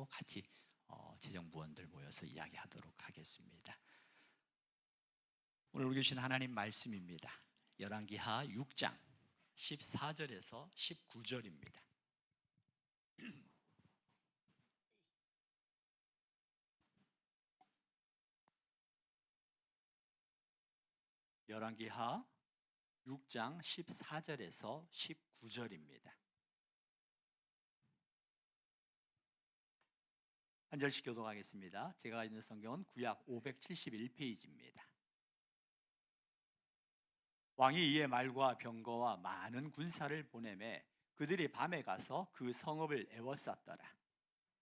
같이 재정부원들 모여서 이야기하도록 하겠습니다. 오늘 우리 주신 하나님 말씀입니다. 열왕기하 6장 14절에서 19절입니다. 열왕기하 6장 14절에서 19절입니다. 한 절씩 교독하겠습니다. 제가 있는 성경은 구약 571페이지입니다. 왕이 이에 말과 병거와 많은 군사를 보내매 그들이 밤에 가서 그 성읍을 에워쌌더라.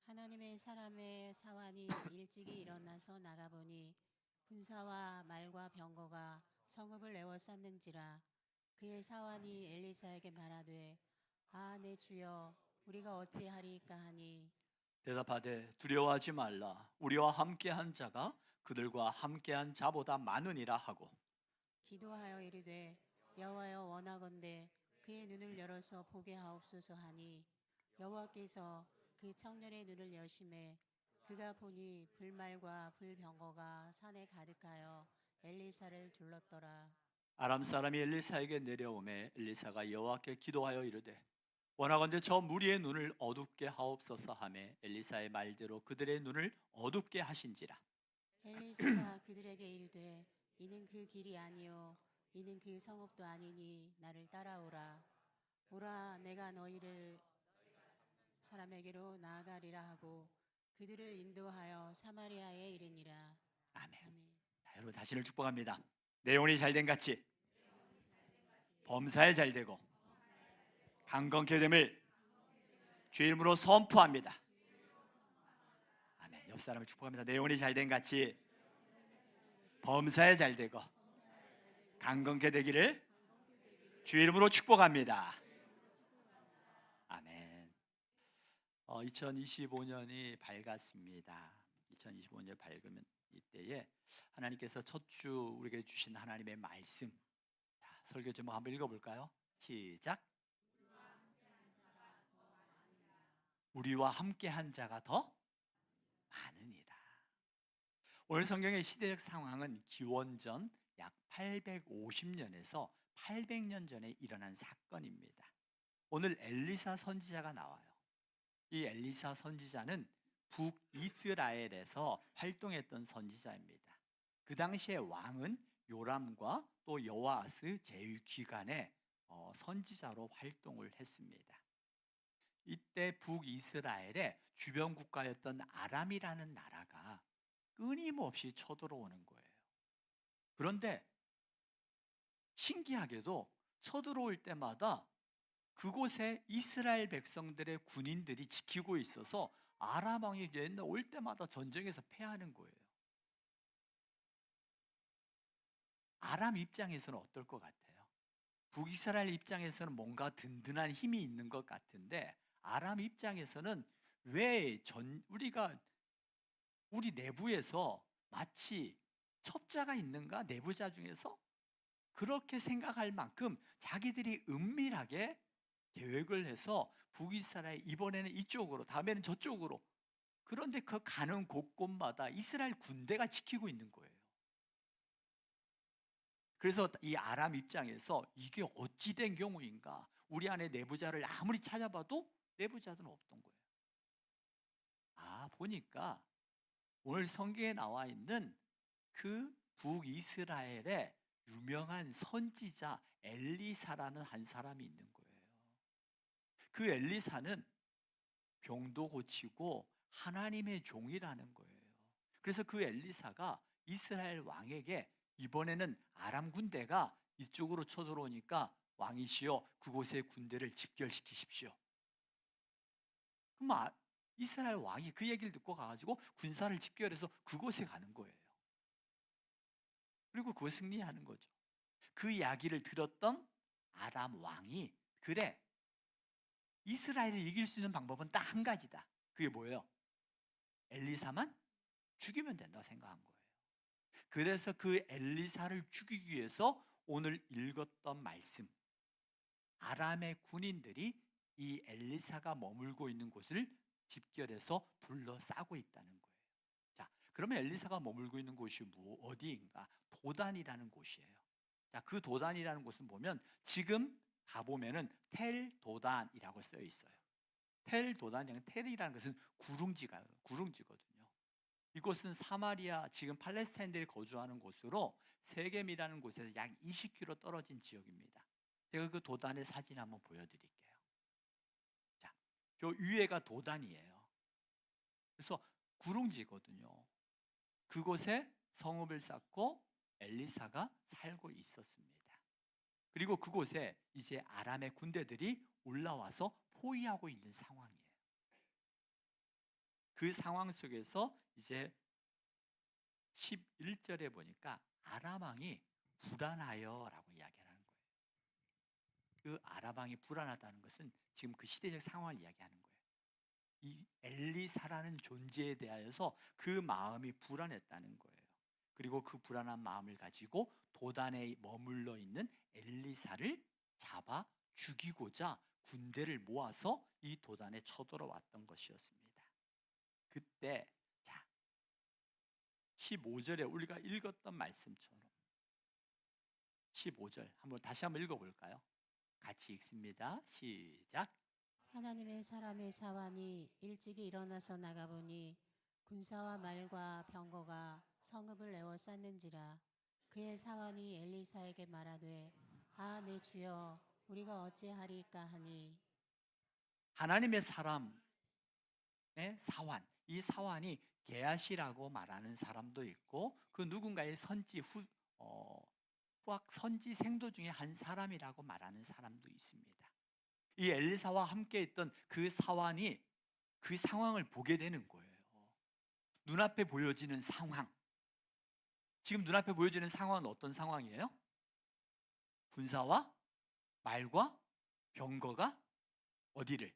하나님의 사람의 사환이 일찍이 일어나서 나가보니 군사와 말과 병거가 성읍을 에워쌌는지라. 그의 사환이 엘리사에게 말하되 내 주여 우리가 어찌하리이까 하니 대답하되 두려워하지 말라. 우리와 함께한 자가 그들과 함께한 자보다 많으니라 하고 기도하여 이르되 여호와여 원하건대 그의 눈을 열어서 보게 하옵소서 하니 여호와께서 그 청년의 눈을 여심해 그가 보니 불말과 불병거가 산에 가득하여 엘리사를 둘렀더라. 아람 사람이 엘리사에게 내려오매 엘리사가 여호와께 기도하여 이르되 원하건대 저 무리의 눈을 어둡게 하옵소서 하매 엘리사의 말대로 그들의 눈을 어둡게 하신지라. 엘리사가 그들에게 이르되 이는 그 길이 아니요 이는 그 성읍도 아니니 나를 따라오라. 오라 내가 너희를 사람에게로 나아가리라 하고 그들을 인도하여 사마리아에 이르니라. 아멘. 아멘. 자, 여러분 자신을 축복합니다. 내용이 잘된 같이 범사에 잘되고 강건케 됨을 주 이름으로 선포합니다. 아멘. 옆 사람을 축복합니다. 내용이 잘된 같이 범사에 잘되고 강건케 되기를 주 이름으로 축복합니다. 아멘. 2025년이 밝았습니다. 2025년이 밝으면 이때에 하나님께서 첫 주 우리에게 주신 하나님의 말씀, 설교 제목 한번 읽어볼까요? 시작. 우리와 함께한 자가 더 많으니라. 오늘 성경의 시대적 상황은 기원전 약 850년에서 800년 전에 일어난 사건입니다. 오늘 엘리사 선지자가 나와요. 이 엘리사 선지자는 북이스라엘에서 활동했던 선지자입니다. 그 당시에 왕은 요람과 또 여호아스 제1기간에 선지자로 활동을 했습니다. 이때 북이스라엘의 주변 국가였던 아람이라는 나라가 끊임없이 쳐들어오는 거예요. 그런데 신기하게도 쳐들어올 때마다 그곳에 이스라엘 백성들의 군인들이 지키고 있어서 아람 왕이 옛날 올 때마다 전쟁에서 패하는 거예요. 아람 입장에서는 어떨 것 같아요? 북이스라엘 입장에서는 뭔가 든든한 힘이 있는 것 같은데 아람 입장에서는 왜 우리 내부에서 마치 첩자가 있는가? 내부자 중에서 그렇게 생각할 만큼 자기들이 은밀하게 계획을 해서 북이스라엘 이번에는 이쪽으로 다음에는 저쪽으로, 그런데 그 가는 곳곳마다 이스라엘 군대가 지키고 있는 거예요. 그래서 이 아람 입장에서 이게 어찌 된 경우인가, 우리 안에 내부자를 아무리 찾아봐도 내부자들은 없던 거예요. 보니까 오늘 성경에 나와 있는 그 북이스라엘의 유명한 선지자 엘리사라는 한 사람이 있는 거예요. 그 엘리사는 병도 고치고 하나님의 종이라는 거예요. 그래서 그 엘리사가 이스라엘 왕에게 이번에는 아람 군대가 이쪽으로 쳐들어오니까 왕이시여 그곳의 군대를 집결시키십시오. 그럼 이스라엘 왕이 그 얘기를 듣고 가가지고 군사를 집결해서 그곳에 가는 거예요. 그리고 그걸 승리하는 거죠. 그 이야기를 들었던 아람 왕이 그래, 이스라엘을 이길 수 있는 방법은 딱 한 가지다. 그게 뭐예요? 엘리사만 죽이면 된다고 생각한 거예요. 그래서 그 엘리사를 죽이기 위해서 오늘 읽었던 말씀, 아람의 군인들이 이 엘리사가 머물고 있는 곳을 집결해서 둘러싸고 있다는 거예요. 자, 그러면 엘리사가 머물고 있는 곳이 어디인가? 도단이라는 곳이에요. 자, 그 도단이라는 곳은 보면 지금 가보면은 텔 도단이라고 써 있어요. 텔 도단이 텔이라는 것은 구릉지거든요. 이곳은 사마리아, 지금 팔레스타인들이 거주하는 곳으로 세겜이라는 곳에서 약 20km 떨어진 지역입니다. 제가 그 도단의 사진 한번 보여드릴게요. 자, 저 위에가 도단이에요. 그래서 구릉지거든요. 그곳에 성읍을 쌓고 엘리사가 살고 있었습니다. 그리고 그곳에 이제 아람의 군대들이 올라와서 포위하고 있는 상황이에요. 그 상황 속에서 이제 11절에 보니까 아람 왕이 불안하여라고 이야기하는 거예요. 그 아람 왕이 불안하다는 것은 지금 그 시대적 상황을 이야기하는 거예요. 이 엘리사라는 존재에 대하여서 그 마음이 불안했다는 거예요. 그리고 그 불안한 마음을 가지고 도단에 머물러 있는 엘리사를 잡아 죽이고자 군대를 모아서 이 도단에 쳐들어왔던 것이었습니다. 그때 자 15절에 우리가 읽었던 말씀처럼 15절 다시 한번 읽어볼까요? 같이 읽습니다. 시작. 하나님의 사람의 사환이 일찍이 일어나서 나가보니 군사와 말과 병거가 성읍을 에워쌌는지라. 그의 사환이 엘리사에게 말하되 아 내 주여 우리가 어찌하리까 하니. 하나님의 사람의 사환, 이 사환이 게하시라고 말하는 사람도 있고 그 누군가의 후학 선지 생도 중에 한 사람이라고 말하는 사람도 있습니다. 이 엘리사와 함께 있던 그 사환이 그 상황을 보게 되는 거예요. 눈앞에 보여지는 상황. 지금 눈앞에 보여지는 상황은 어떤 상황이에요? 군사와 말과 병거가 어디를?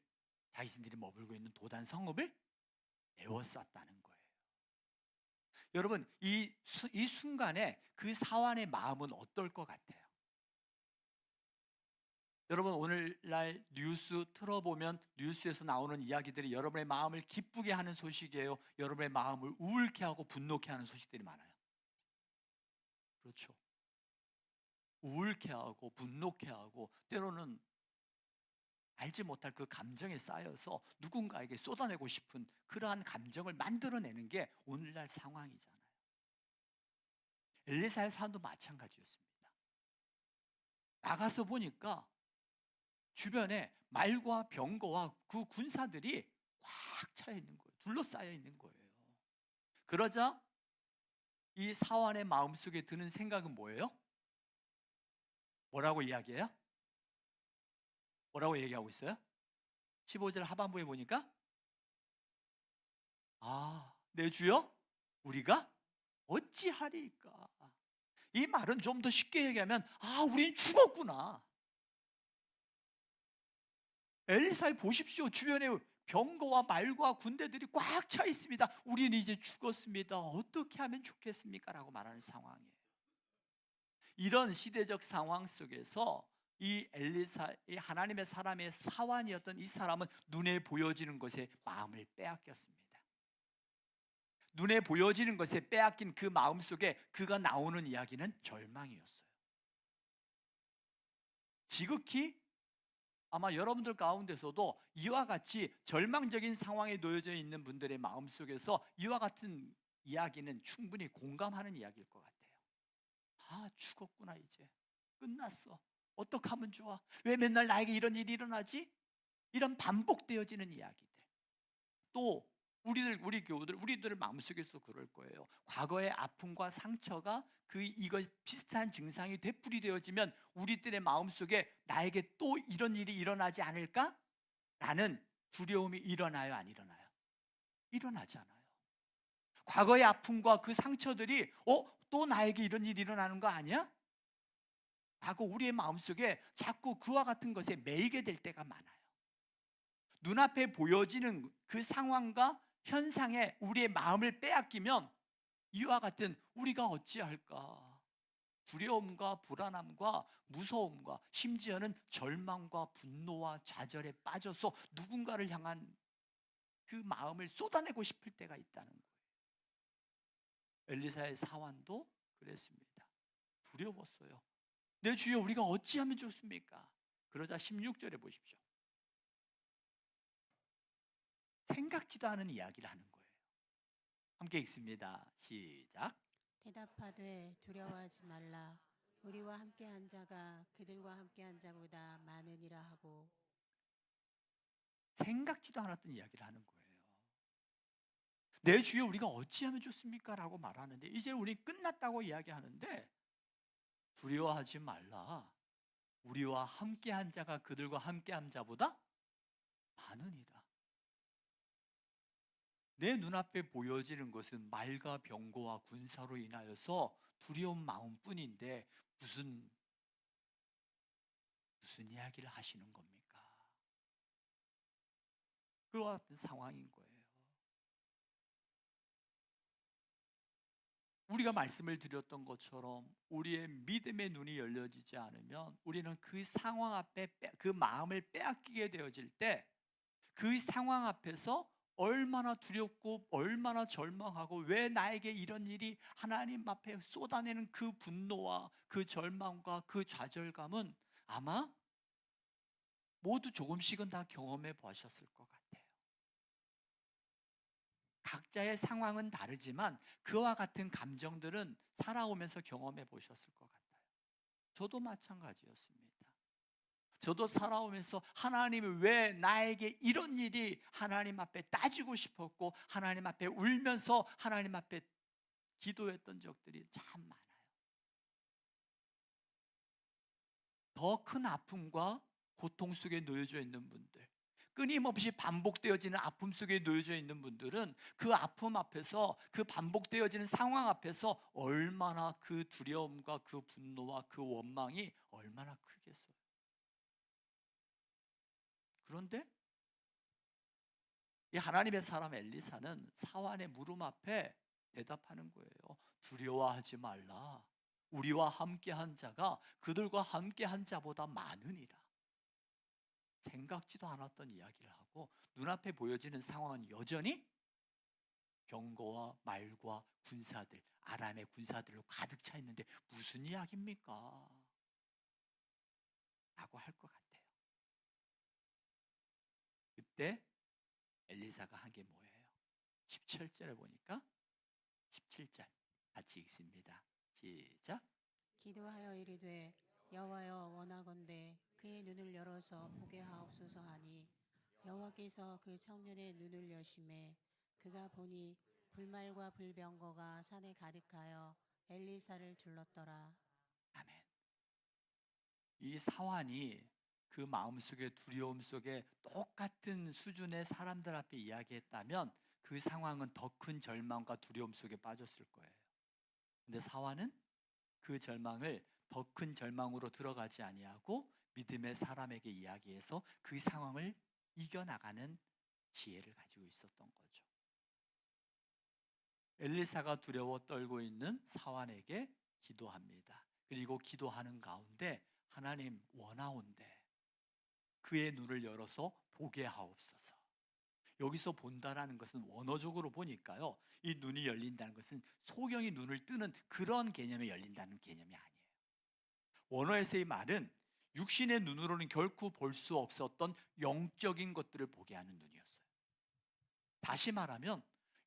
자신들이 머물고 있는 도단 성읍을 에워쌌다는 거예요. 여러분, 이 순간에 그 사환의 마음은 어떨 것 같아요? 여러분, 오늘날 뉴스 틀어보면 뉴스에서 나오는 이야기들이 여러분의 마음을 기쁘게 하는 소식이에요? 여러분의 마음을 우울케 하고 분노케 하는 소식들이 많아요. 그렇죠. 우울케 하고 분노케 하고 때로는 알지 못할 그 감정에 쌓여서 누군가에게 쏟아내고 싶은 그러한 감정을 만들어내는 게 오늘날 상황이잖아요. 엘리사의 사안도 마찬가지였습니다. 나가서 보니까 주변에 말과 병거와 그 군사들이 꽉 차 있는 거예요. 둘러싸여 있는 거예요. 그러자 이 사환의 마음속에 드는 생각은 뭐예요? 뭐라고 이야기해요? 뭐라고 얘기하고 있어요? 15절 하반부에 보니까 아, 내 주여 우리가 어찌하리까. 이 말은 좀 더 쉽게 얘기하면 우린 죽었구나. 엘리사에 보십시오. 주변에 병거와 말과 군대들이 꽉 차 있습니다. 우리는 이제 죽었습니다. 어떻게 하면 좋겠습니까? 라고 말하는 상황이에요. 이런 시대적 상황 속에서 이 엘리사, 이 하나님의 사람의 사환이었던 이 사람은 눈에 보여지는 것에 마음을 빼앗겼습니다. 눈에 보여지는 것에 빼앗긴 그 마음 속에 그가 나오는 이야기는 절망이었어요. 지극히 아마 여러분들 가운데서도 이와 같이 절망적인 상황에 놓여져 있는 분들의 마음 속에서 이와 같은 이야기는 충분히 공감하는 이야기일 것 같아요. 죽었구나. 이제 끝났어. 어떻게 하면 좋아? 왜 맨날 나에게 이런 일이 일어나지? 이런 반복되어지는 이야기들. 또 우리 교우들, 우리들의 마음속에서 그럴 거예요. 과거의 아픔과 상처가 이거 비슷한 증상이 되풀이되어지면 우리들의 마음속에 나에게 또 이런 일이 일어나지 않을까? 라는 두려움이 일어나요, 안 일어나요? 일어나잖아요. 과거의 아픔과 그 상처들이 또 나에게 이런 일이 일어나는 거 아니야? 라고 우리의 마음속에 자꾸 그와 같은 것에 매이게 될 때가 많아요. 눈앞에 보여지는 그 상황과 현상에 우리의 마음을 빼앗기면 이와 같은 우리가 어찌할까? 두려움과 불안함과 무서움과 심지어는 절망과 분노와 좌절에 빠져서 누군가를 향한 그 마음을 쏟아내고 싶을 때가 있다는 거예요. 엘리사의 사환도 그랬습니다. 두려웠어요. 내 주여, 우리가 어찌하면 좋습니까? 그러자 16절에 보십시오. 생각지도 않은 이야기를 하는 거예요. 함께 읽습니다. 시작. 대답하되 두려워하지 말라. 우리와 함께한 자가 그들과 함께한 자보다 많으니라 하고. 생각지도 않았던 이야기를 하는 거예요. 내 주여, 우리가 어찌하면 좋습니까? 라고 말하는데 이제 우리 끝났다고 이야기하는데 두려워하지 말라. 우리와 함께한 자가 그들과 함께한 자보다 많으니라. 내 눈앞에 보여지는 것은 말과 병거와 군사로 인하여서 두려운 마음뿐인데 무슨 이야기를 하시는 겁니까? 그와 같은 상황인 거예요. 우리가 말씀을 드렸던 것처럼 우리의 믿음의 눈이 열려지지 않으면 우리는 그 상황 앞에 그 마음을 빼앗기게 되어질 때 그 상황 앞에서 얼마나 두렵고 얼마나 절망하고 왜 나에게 이런 일이, 하나님 앞에 쏟아내는 그 분노와 그 절망과 그 좌절감은 아마 모두 조금씩은 다 경험해 보셨을 것 같아요. 각자의 상황은 다르지만 그와 같은 감정들은 살아오면서 경험해 보셨을 것 같아요. 저도 마찬가지였습니다. 저도 살아오면서 하나님이 왜 나에게 이런 일이, 하나님 앞에 따지고 싶었고 하나님 앞에 울면서 하나님 앞에 기도했던 적들이 참 많아요. 더 큰 아픔과 고통 속에 놓여져 있는 분들, 끊임없이 반복되어지는 아픔 속에 놓여져 있는 분들은 그 아픔 앞에서, 그 반복되어지는 상황 앞에서 얼마나 그 두려움과 그 분노와 그 원망이 얼마나 크겠어요. 그런데 이 하나님의 사람 엘리사는 사환의 물음 앞에 대답하는 거예요. 두려워하지 말라. 우리와 함께한 자가 그들과 함께한 자보다 많으니라. 생각지도 않았던 이야기를 하고 눈앞에 보여지는 상황은 여전히 병거와 말과 군사들, 아람의 군사들로 가득 차 있는데 무슨 이야기입니까? 라고 할 것 같아요. 그때 엘리사가 한 게 뭐예요? 17절에 보니까 17절 같이 읽습니다. 시작. 기도하여 이르되 여호와여 원하건대 그의 눈을 열어서 보게 하옵소서 하니 여호와께서 그 청년의 눈을 여심해 그가 보니 불말과 불병거가 산에 가득하여 엘리사를 둘렀더라. 아멘. 이 사환이 그 마음속에 두려움 속에 똑같은 수준의 사람들 앞에 이야기했다면 그 상황은 더 큰 절망과 두려움 속에 빠졌을 거예요. 근데 사환은 그 절망을 더 큰 절망으로 들어가지 아니하고 믿음의 사람에게 이야기해서 그 상황을 이겨나가는 지혜를 가지고 있었던 거죠. 엘리사가 두려워 떨고 있는 사환에게 기도합니다. 그리고 기도하는 가운데 하나님 원하온대 그의 눈을 열어서 보게 하옵소서. 여기서 본다라는 것은 원어적으로 보니까요, 이 눈이 열린다는 것은 소경이 눈을 뜨는 그런 개념에 열린다는 개념이 아니에요. 원어에서의 말은 육신의 눈으로는 결코 볼 수 없었던 영적인 것들을 보게 하는 눈이었어요. 다시 말하면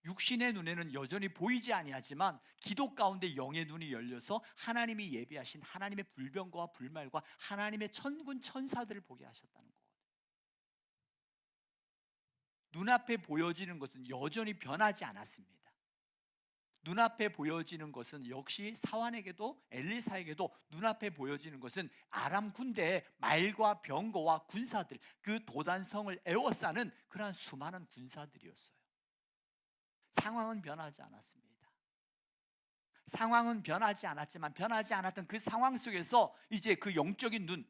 육신의 눈에는 여전히 보이지 아니하지만 기도 가운데 영의 눈이 열려서 하나님이 예비하신 하나님의 불병거와 불말과 하나님의 천군 천사들을 보게 하셨다는 거거든요. 눈앞에 보여지는 것은 여전히 변하지 않았습니다. 눈앞에 보여지는 것은 역시 사환에게도 엘리사에게도 눈앞에 보여지는 것은 아람 군대의 말과 병거와 군사들, 그 도단성을 에워싸는 그러한 수많은 군사들이었어요. 상황은 변하지 않았습니다. 상황은 변하지 않았지만 변하지 않았던 그 상황 속에서 이제 그 영적인 눈,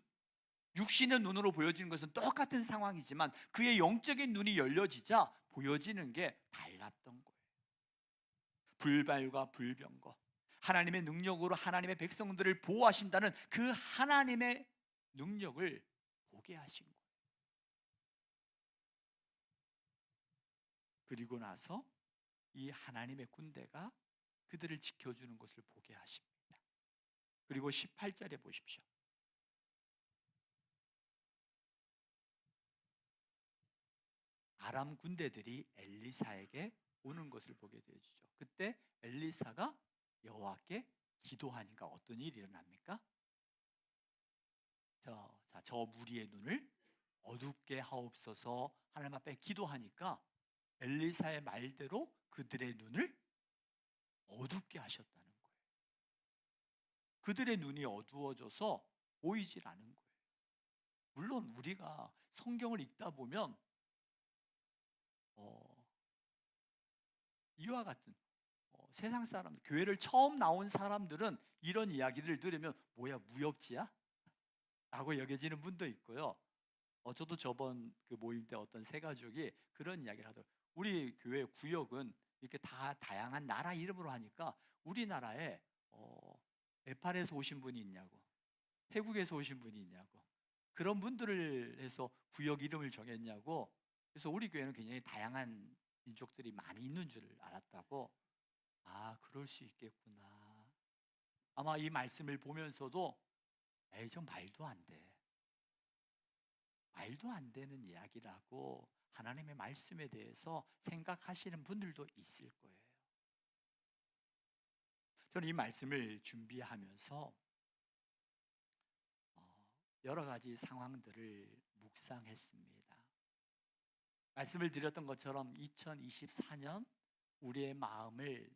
육신의 눈으로 보여지는 것은 똑같은 상황이지만 그의 영적인 눈이 열려지자 보여지는 게 달랐던 거예요. 불발과 불병거, 하나님의 능력으로 하나님의 백성들을 보호하신다는 그 하나님의 능력을 보게 하신 거예요. 그리고 나서 이 하나님의 군대가 그들을 지켜주는 것을 보게 하십니다. 그리고 18절에 보십시오. 아람 군대들이 엘리사에게 오는 것을 보게 되어지죠. 그때 엘리사가 여호와께 기도하니까 어떤 일이 일어납니까? 저 무리의 눈을 어둡게 하옵소서 하나님 앞에 기도하니까 엘리사의 말대로 그들의 눈을 어둡게 하셨다는 거예요. 그들의 눈이 어두워져서 보이질 않은 거예요. 물론 우리가 성경을 읽다 보면 이와 같은 세상 사람들, 교회를 처음 나온 사람들은 이런 이야기를 들으면 뭐야 무협지야? 라고 여겨지는 분도 있고요. 저도 저번 그 모임 때 어떤 세 가족이 그런 이야기를 하더라고요. 우리 교회 구역은 이렇게 다 다양한 나라 이름으로 하니까 우리나라에 네팔에서 오신 분이 있냐고, 태국에서 오신 분이 있냐고, 그런 분들을 해서 구역 이름을 정했냐고. 그래서 우리 교회는 굉장히 다양한 민족들이 많이 있는 줄 알았다고. 아, 그럴 수 있겠구나. 아마 이 말씀을 보면서도 에이, 좀 말도 안 돼. 말도 안 되는 이야기라고 하나님의 말씀에 대해서 생각하시는 분들도 있을 거예요. 저는 이 말씀을 준비하면서 여러 가지 상황들을 묵상했습니다. 말씀을 드렸던 것처럼 2024년 우리의 마음을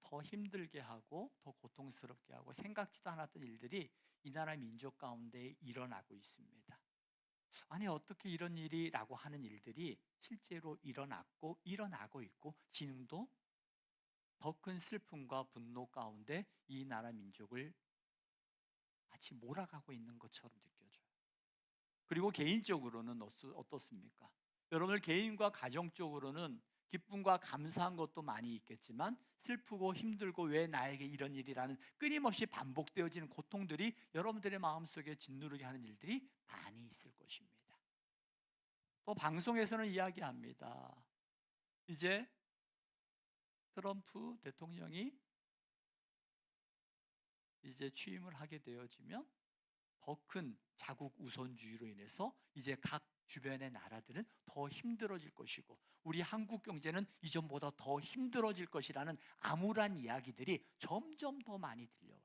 더 힘들게 하고 더 고통스럽게 하고 생각지도 않았던 일들이 이 나라 민족 가운데 일어나고 있습니다. 아니 어떻게 이런 일이라고 하는 일들이 실제로 일어났고 일어나고 있고 지금도 더 큰 슬픔과 분노 가운데 이 나라 민족을 마치 몰아가고 있는 것처럼 느껴져요. 그리고 개인적으로는 어떻습니까? 여러분들 개인과 가정적으로는 기쁨과 감사한 것도 많이 있겠지만 슬프고 힘들고 왜 나에게 이런 일이라는 끊임없이 반복되어지는 고통들이 여러분들의 마음속에 짓누르게 하는 일들이 많이 있을 것입니다. 또 방송에서는 이야기합니다. 이제 트럼프 대통령이 이제 취임을 하게 되어지면 더 큰 자국 우선주의로 인해서 이제 각 주변의 나라들은 더 힘들어질 것이고 우리 한국 경제는 이전보다 더 힘들어질 것이라는 암울한 이야기들이 점점 더 많이 들려와요.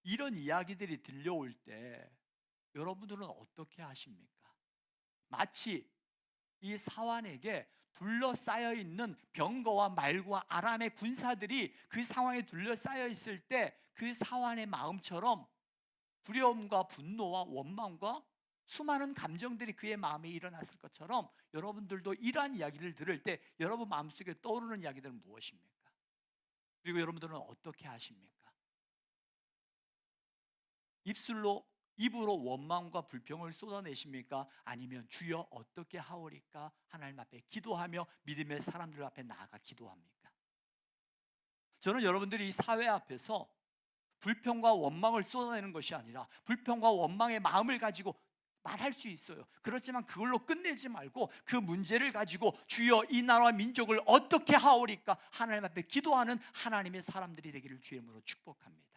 이런 이야기들이 들려올 때 여러분들은 어떻게 하십니까? 마치 이 사환에게 둘러싸여 있는 병거와 말과 아람의 군사들이 그 상황에 둘러싸여 있을 때 그 사환의 마음처럼 두려움과 분노와 원망과 수많은 감정들이 그의 마음에 일어났을 것처럼 여러분들도 이러한 이야기를 들을 때 여러분 마음속에 떠오르는 이야기들은 무엇입니까? 그리고 여러분들은 어떻게 하십니까? 입으로 원망과 불평을 쏟아내십니까? 아니면 주여 어떻게 하오리까? 하나님 앞에 기도하며 믿음의 사람들 앞에 나아가 기도합니까? 저는 여러분들이 이 사회 앞에서 불평과 원망을 쏟아내는 것이 아니라 불평과 원망의 마음을 가지고 말할 수 있어요. 그렇지만 그걸로 끝내지 말고 그 문제를 가지고 주여 이 나라와 민족을 어떻게 하오리까? 하나님 앞에 기도하는 하나님의 사람들이 되기를 주의 이름으로 축복합니다.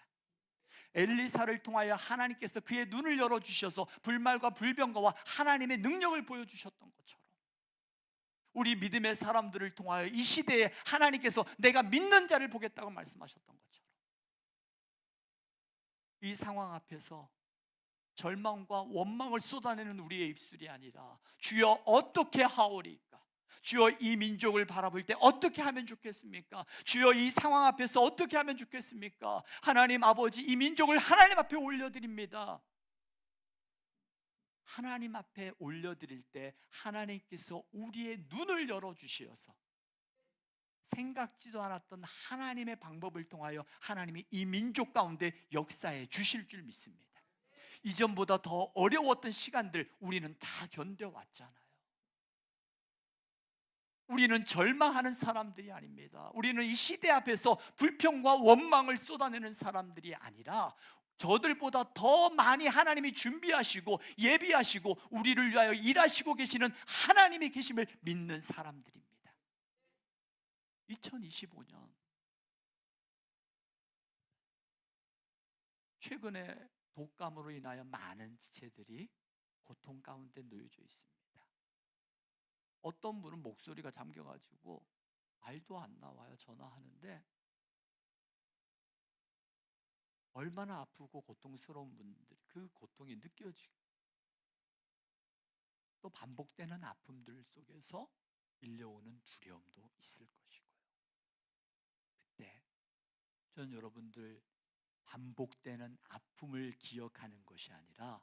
엘리사를 통하여 하나님께서 그의 눈을 열어주셔서 불말과 불병거와 하나님의 능력을 보여주셨던 것처럼 우리 믿음의 사람들을 통하여 이 시대에 하나님께서 내가 믿는 자를 보겠다고 말씀하셨던 것처럼 이 상황 앞에서 절망과 원망을 쏟아내는 우리의 입술이 아니라 주여 어떻게 하오리까? 주여 이 민족을 바라볼 때 어떻게 하면 좋겠습니까? 주여 이 상황 앞에서 어떻게 하면 좋겠습니까? 하나님 아버지 이 민족을 하나님 앞에 올려드립니다. 하나님 앞에 올려드릴 때 하나님께서 우리의 눈을 열어주시어서 생각지도 않았던 하나님의 방법을 통하여 하나님이 이 민족 가운데 역사해 주실 줄 믿습니다. 이전보다 더 어려웠던 시간들 우리는 다 견뎌왔잖아요. 우리는 절망하는 사람들이 아닙니다. 우리는 이 시대 앞에서 불평과 원망을 쏟아내는 사람들이 아니라 저들보다 더 많이 하나님이 준비하시고 예비하시고 우리를 위하여 일하시고 계시는 하나님이 계심을 믿는 사람들입니다. 2025년 최근에 독감으로 인하여 많은 지체들이 고통 가운데 놓여져 있습니다. 어떤 분은 목소리가 잠겨가지고 말도 안 나와요. 전화하는데 얼마나 아프고 고통스러운 분들, 그 고통이 느껴지고 또 반복되는 아픔들 속에서 밀려오는 두려움도 있을 것이고요. 그때 전 여러분들 반복되는 아픔을 기억하는 것이 아니라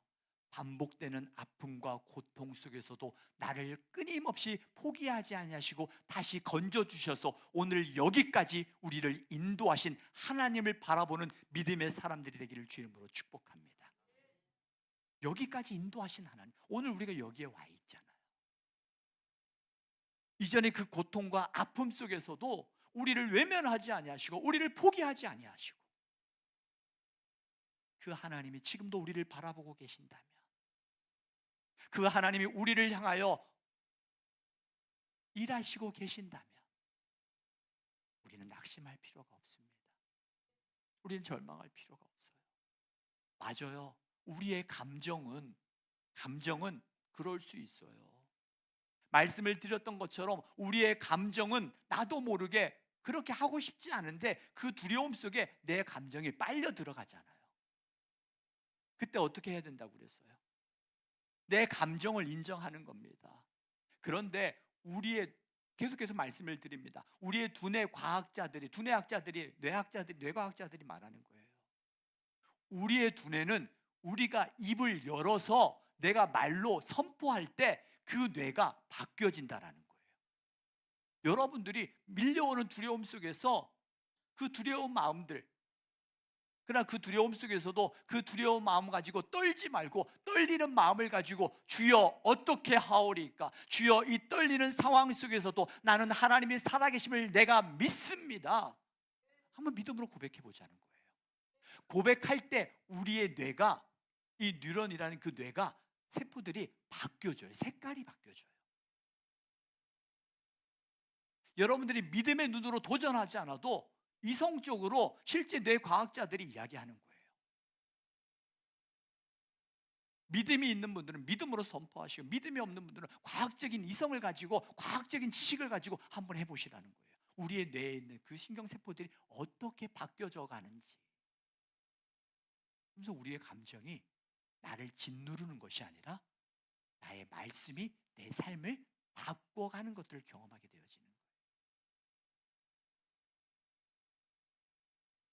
반복되는 아픔과 고통 속에서도 나를 끊임없이 포기하지 아니하시고 다시 건져주셔서 오늘 여기까지 우리를 인도하신 하나님을 바라보는 믿음의 사람들이 되기를 주의 이름으로 축복합니다. 여기까지 인도하신 하나님, 오늘 우리가 여기에 와 있잖아요. 이전에 그 고통과 아픔 속에서도 우리를 외면하지 아니하시고 우리를 포기하지 아니하시고 그 하나님이 지금도 우리를 바라보고 계신다면, 그 하나님이 우리를 향하여 일하시고 계신다면 우리는 낙심할 필요가 없습니다. 우리는 절망할 필요가 없어요. 맞아요. 우리의 감정은 그럴 수 있어요. 말씀을 드렸던 것처럼 우리의 감정은 나도 모르게 그렇게 하고 싶지 않은데 그 두려움 속에 내 감정이 빨려 들어가잖아요. 그때 어떻게 해야 된다고 그랬어요? 내 감정을 인정하는 겁니다. 그런데 계속해서 말씀을 드립니다. 우리의 두뇌 과학자들이, 뇌과학자들이 말하는 거예요. 우리의 두뇌는 우리가 입을 열어서 내가 말로 선포할 때 그 뇌가 바뀌어진다라는 거예요. 여러분들이 밀려오는 두려움 속에서 그 두려운 마음들, 그러나 그 두려움 속에서도 그 두려운 마음 가지고 떨지 말고 떨리는 마음을 가지고 주여 어떻게 하오리까? 주여 이 떨리는 상황 속에서도 나는 하나님이 살아계심을 내가 믿습니다. 한번 믿음으로 고백해 보자는 거예요. 고백할 때 우리의 뇌가, 이 뉴런이라는 그 뇌가 세포들이 바뀌어져요. 색깔이 바뀌어져요. 여러분들이 믿음의 눈으로 도전하지 않아도 이성적으로 실제 뇌과학자들이 이야기하는 거예요. 믿음이 있는 분들은 믿음으로 선포하시고 믿음이 없는 분들은 과학적인 이성을 가지고 과학적인 지식을 가지고 한번 해보시라는 거예요. 우리의 뇌에 있는 그 신경세포들이 어떻게 바뀌어져 가는지. 그래서 우리의 감정이 나를 짓누르는 것이 아니라 나의 말씀이 내 삶을 바꿔가는 것들을 경험하게 되어지는 거예요.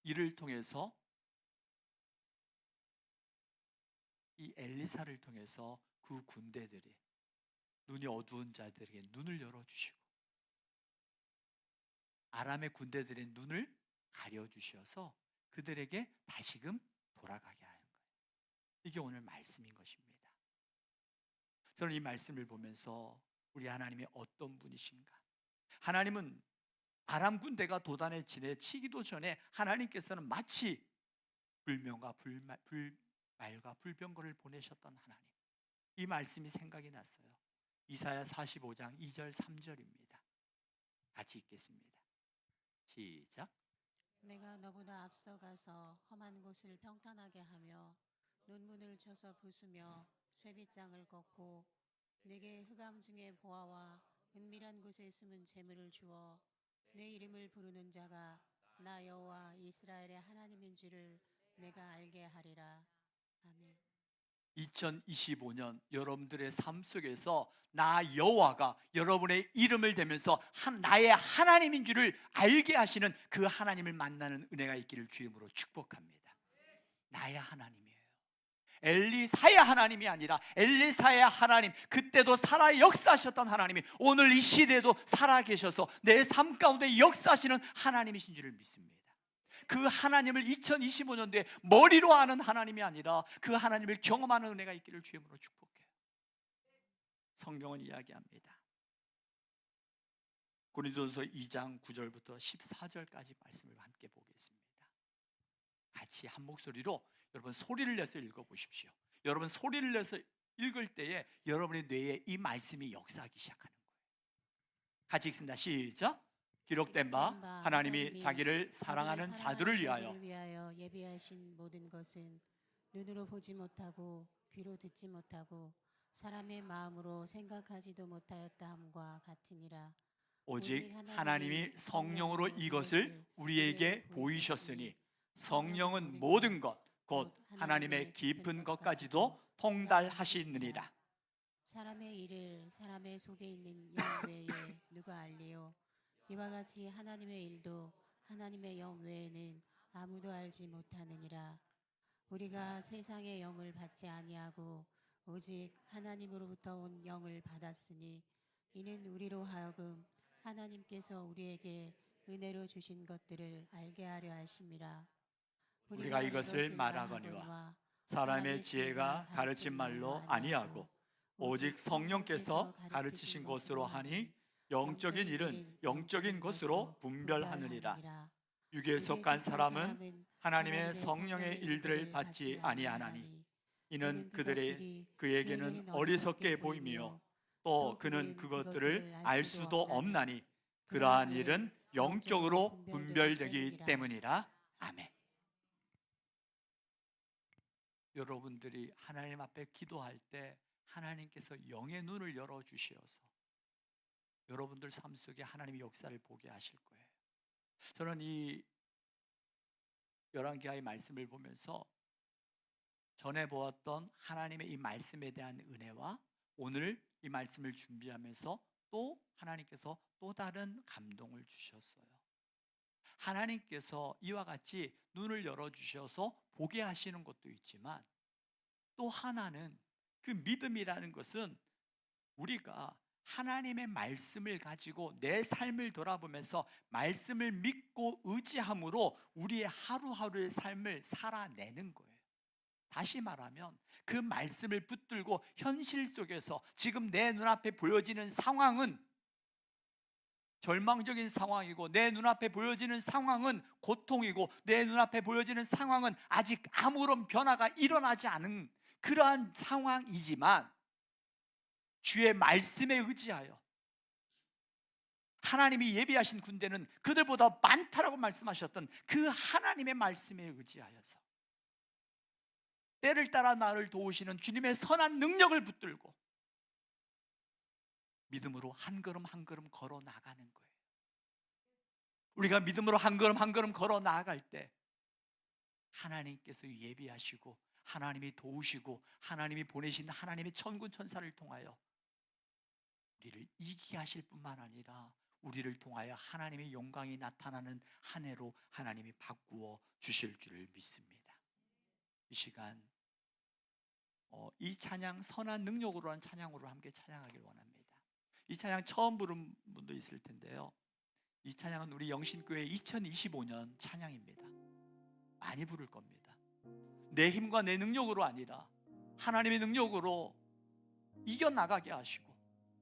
이를 통해서 이 엘리사를 통해서 그 군대들이 눈이 어두운 자들에게 눈을 열어주시고 아람의 군대들의 눈을 가려주셔서 그들에게 다시금 돌아가게 하는 거예요. 이게 오늘 말씀인 것입니다. 저는 이 말씀을 보면서 우리 하나님이 어떤 분이신가? 하나님은 아람 군대가 도단에 지내치기도 전에 하나님께서는 마치 불명과 불말과 불병거를 보내셨던 하나님, 이 말씀이 생각이 났어요. 이사야 45장 2절 3절입니다. 같이 읽겠습니다. 시작. 내가 너보다 앞서가서 험한 곳을 평탄하게 하며 논문을 쳐서 부수며 쇠빗장을 꺾고 내게 흑암 중에 보아와 은밀한 곳에 숨은 재물을 주어 내 이름을 부르는 자가 나 여호와 이스라엘의 하나님인 줄을 내가 알게 하리라. 아멘. 2025년 여러분들의 삶 속에서 나 여호와가 여러분의 이름을 대면서 나의 하나님인 줄을 알게 하시는 그 하나님을 만나는 은혜가 있기를 주임으로 축복합니다. 나의 하나님이에요. 엘리사의 하나님이 아니라 엘리사의 하나님, 그때도 살아 역사하셨던 하나님이 오늘 이 시대에도 살아계셔서 내 삶 가운데 역사하시는 하나님이신 줄을 믿습니다. 그 하나님을 2025년도에 머리로 아는 하나님이 아니라 그 하나님을 경험하는 은혜가 있기를 주임으로 축복해요. 성경은 이야기합니다. 고린도전서 2장 9절부터 14절까지 말씀을 함께 보겠습니다. 같이 한 목소리로 여러분 소리를 내서 읽어보십시오. 여러분 소리를 내서 읽을 때에 여러분의 뇌에 이 말씀이 역사하기 시작하는 거예요. 같이 읽습니다. 시작. 기록된 바 하나님이 자기를 사랑하는 자들을 위하여 예비하신 모든 것은 눈으로 보지 못하고 귀로 듣지 못하고 사람의 마음으로 생각하지도 못하였다 함과 같으니라. 오직 하나님이 성령으로 이것을 우리에게 보이셨으니 성령은 모든 것 곧 하나님의 깊은 것까지도 통달하시느니라. 사람의 일을 사람의 속에 있는 영 외에 누가 알리요? 이와 같이 하나님의 일도 하나님의 영 외에는 아무도 알지 못하느니라. 우리가 세상의 영을 받지 아니하고 오직 하나님으로부터 온 영을 받았으니 이는 우리로 하여금 하나님께서 우리에게 은혜로 주신 것들을 알게 하려 하심이라. 우리가 이것을 말하거니와 사람의 지혜가 가르친 말로 아니하고 오직 성령께서 가르치신 것으로 하니 영적인 일은 영적인 것으로 분별하느니라. 육에 속한 사람은 하나님의 성령의 일들을 받지 아니하나니 이는 그에게는 어리석게 보이며 또 그는 그것들을 알 수도 없나니 그러한 일은 영적으로 분별되기 때문이라. 아멘. 여러분들이 하나님 앞에 기도할 때 하나님께서 영의 눈을 열어주시어서 여러분들 삶 속에 하나님의 역사를 보게 하실 거예요. 저는 이 열왕기하의 말씀을 보면서 전에 보았던 하나님의 이 말씀에 대한 은혜와 오늘 이 말씀을 준비하면서 또 하나님께서 또 다른 감동을 주셨어요. 하나님께서 이와 같이 눈을 열어주셔서 보게 하시는 것도 있지만 또 하나는 그 믿음이라는 것은 우리가 하나님의 말씀을 가지고 내 삶을 돌아보면서 말씀을 믿고 의지함으로 우리의 하루하루의 삶을 살아내는 거예요. 다시 말하면 그 말씀을 붙들고 현실 속에서 지금 내 눈앞에 보여지는 상황은 절망적인 상황이고 내 눈앞에 보여지는 상황은 고통이고 내 눈앞에 보여지는 상황은 아직 아무런 변화가 일어나지 않은 그러한 상황이지만 주의 말씀에 의지하여 하나님이 예비하신 군대는 그들보다 많다라고 말씀하셨던 그 하나님의 말씀에 의지하여서 때를 따라 나를 도우시는 주님의 선한 능력을 붙들고 믿음으로 한 걸음 한 걸음 걸어 나가는 거예요. 우리가 믿음으로 한 걸음 한 걸음 걸어 나아갈 때 하나님께서 예비하시고 하나님이 도우시고 하나님이 보내신 하나님의 천군 천사를 통하여 우리를 이기게 하실 뿐만 아니라 우리를 통하여 하나님의 영광이 나타나는 한 해로 하나님이 바꾸어 주실 줄을 믿습니다. 이 시간 이 찬양 선한 능력으로 한 찬양으로 함께 찬양하길 원합니다. 이 찬양 처음 부른 분도 있을 텐데요. 이 찬양은 우리 영신교회 2025년 찬양입니다. 많이 부를 겁니다. 내 힘과 내 능력으로 아니라 하나님의 능력으로 이겨나가게 하시고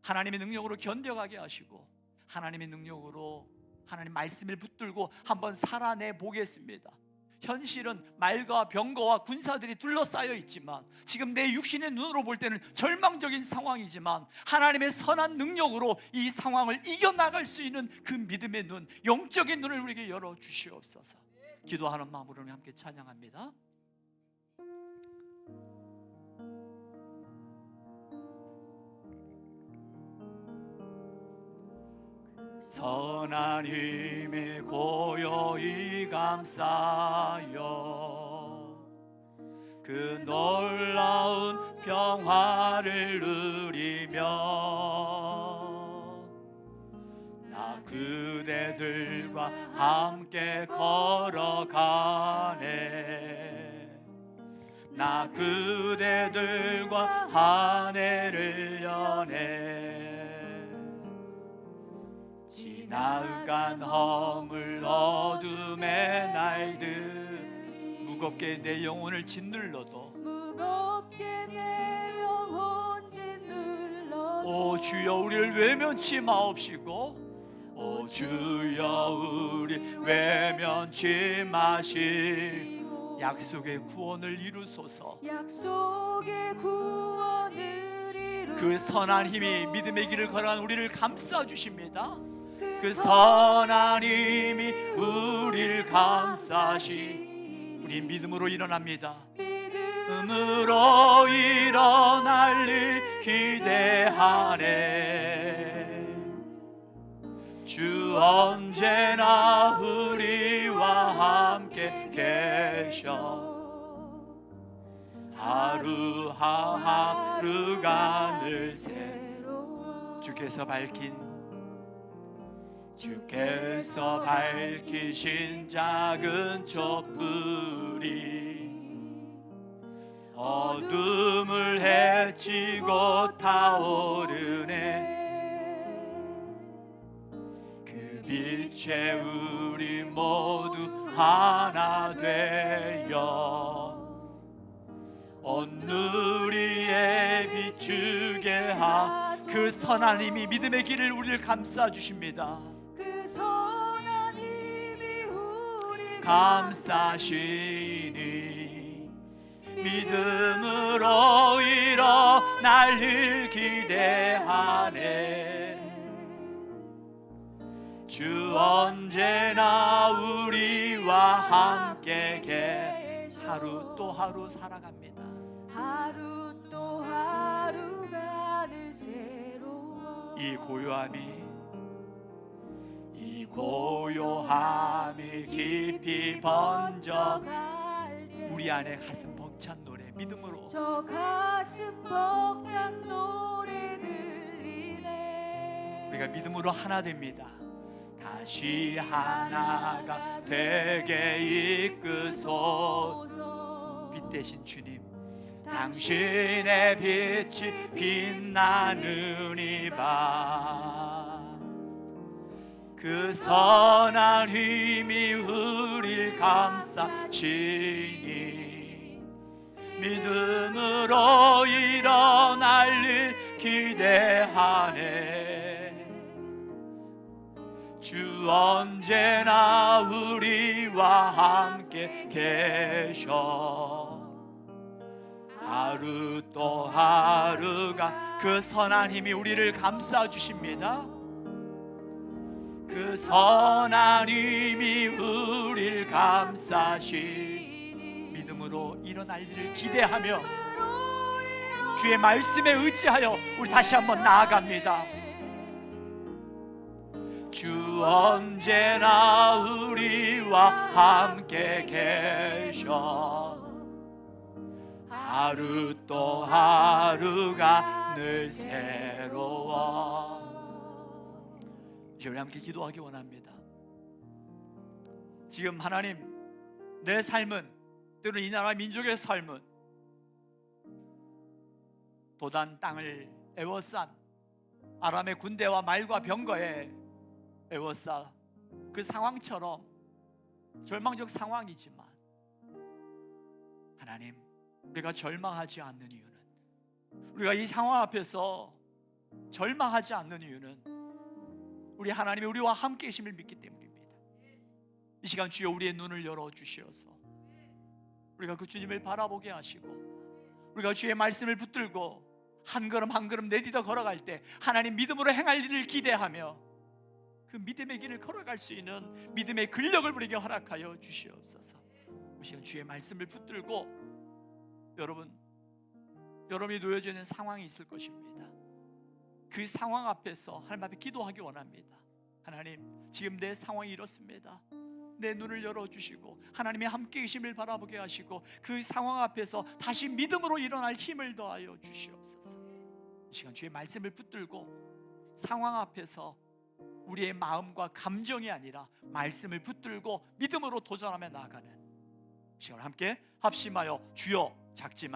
하나님의 능력으로 견뎌가게 하시고 하나님의 능력으로 하나님 말씀을 붙들고 한번 살아내 보겠습니다. 현실은 말과 병거와 군사들이 둘러싸여 있지만 지금 내 육신의 눈으로 볼 때는 절망적인 상황이지만 하나님의 선한 능력으로 이 상황을 이겨나갈 수 있는 그 믿음의 눈, 영적인 눈을 우리에게 열어주시옵소서. 기도하는 마음으로 함께 찬양합니다. 선한 힘에 고요히 감싸여 그 놀라운 평화를 누리며 나 그대들과 함께 걸어가네. 나 그대들과 한 해를 여네. 지나간 허물 어둠의 날들 무겁게 내 영혼을 짓눌러도 오 주여 우리를 외면치 마옵시고 오 주여 우리 외면치 마시고 약속의 구원을 이루소서. 약속의 구원을 이루소서. 그 선한 힘이 믿음의 길을 걸어간 우리를 감싸 주십니다. 그 선한 힘이 우리를 감싸시. 우리 믿음으로 일어납니다. 믿음으로 일어날 일 기대하네. 주 언제나 우리와 함께 계셔. 하루하루가 늘 새로워. 주께서 밝히신 작은 촛불이 어둠을 헤치고 타오르네. 그 빛에 우리 모두 하나 되어 온 누리에 비추게 하. 그 선한 힘이 믿음의 길을 우리를 감싸 주십니다. 그 선한 힘이 우리를 감싸시니 믿음으로 일어날 일 기대하네. 주 언제나 우리와 함께 계셔. 하루 또 하루 살아갑니다. 하루 또 하루가 늘 새로워. 이 고요함이 깊이 번져 우리 안에 가슴 벅찬 노래 믿음으로. 저 가슴 벅찬 노래 들리네. 우리가 믿음으로 하나 됩니다. 다시 하나가 되게 이끄소서. 빛 대신 주님, 당신의 빛이 빛나는 이 밤, 그 선한 힘이 우릴 감싸시니 믿음으로 일어날 일 기대하네. 주 언제나 우리와 함께 계셔. 하루 또 하루가 그 선한 힘이 우리를 감싸 주십니다. 그 선한 힘이 우리를 감싸시. 믿음으로 일어날 일을 기대하며 주의 말씀에 의지하여 우리 다시 한번 나아갑니다. 주 언제나 우리와 함께 계셔. 하루 또 하루가 늘 새로워. 이제 우리 함께 기도하기 원합니다. 지금 하나님, 내 삶은, 때로는 이 나라 민족의 삶은 도단 땅을 에워싼 아람의 군대와 말과 병거에 에워싸 그 상황처럼 절망적 상황이지만, 하나님, 우리가 절망하지 않는 이유는, 우리가 이 상황 앞에서 절망하지 않는 이유는 우리 하나님이 우리와 함께 계심을 믿기 때문입니다. 이 시간 주여 우리의 눈을 열어주시어서 우리가 그 주님을 바라보게 하시고, 우리가 주의 말씀을 붙들고 한 걸음 한 걸음 내딛어 걸어갈 때 하나님 믿음으로 행할 일을 기대하며 그 믿음의 길을 걸어갈 수 있는 믿음의 근력을 우리에게 허락하여 주시옵소서. 이 시간 주의 말씀을 붙들고 여러분이 놓여져 있는 상황이 있을 것입니다. 그 상황 앞에서 하나님 앞에 기도하기 원합니다. 하나님, 지금 내 상황이 이렇습니다. 내 눈을 열어주시고 하나님의 함께 계심을 바라보게 하시고 그 상황 앞에서 다시 믿음으로 일어날 힘을 더하여 주시옵소서. 이 시간 주의 말씀을 붙들고 상황 앞에서 우리의 마음과 감정이 아니라 말씀을 붙들고 믿음으로 도전하며 나아가는 시간을 함께 합심하여 주여 작지만